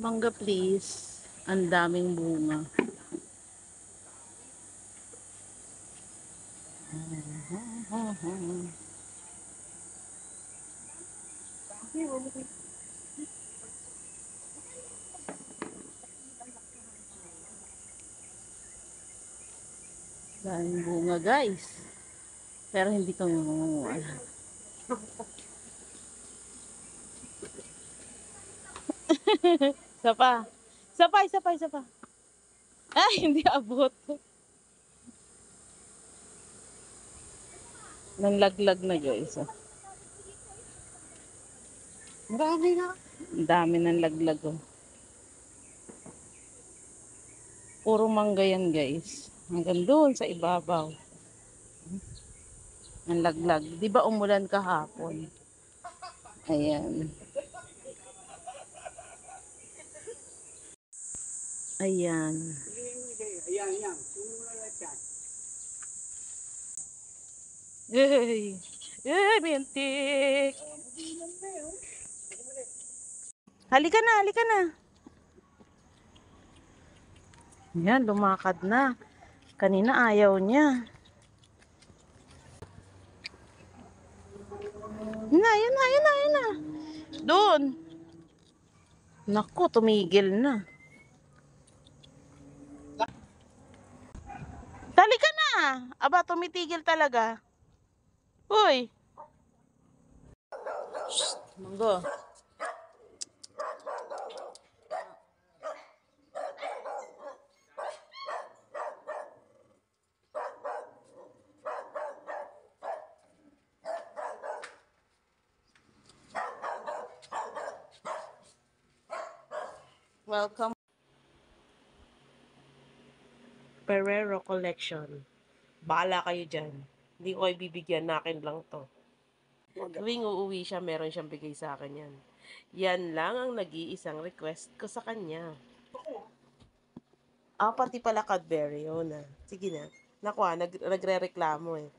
Mangga please. Ang daming bunga. Daming bunga guys. Pero hindi kami mangunguha. Isa pa. Isa pa, isa pa, isa pa. Ay, hindi abot. Nanlaglag na guys. Marami na. Ang dami ng laglag. Oh. Puro mangga yan guys. Hanggang doon sa ibabaw. Ang laglag. Di ba umulan kahapon? Ayan. Ayan. Ayan, yan. Sumula na siya. Yay! Yay, mintik! Halika na, halika na. Yan, lumakad na. Kanina ayaw niya. Yun na, yun na, yun na, yun na. Doon. Naku, tumigil na. Halika na. Aba, tumitigil talaga. Uy. Shh, manggo. Welcome. Ferrero Collection. Bahala kayo dyan. Hindi ko kayo bibigyan, akin lang to. Tuwing uuwi siya, meron siyang bigay sa akin yan. Yan lang ang nag-iisang request ko sa kanya. Ah, pati pala Cadbury, yun na. Sige na. Naku nagre-reklamo eh.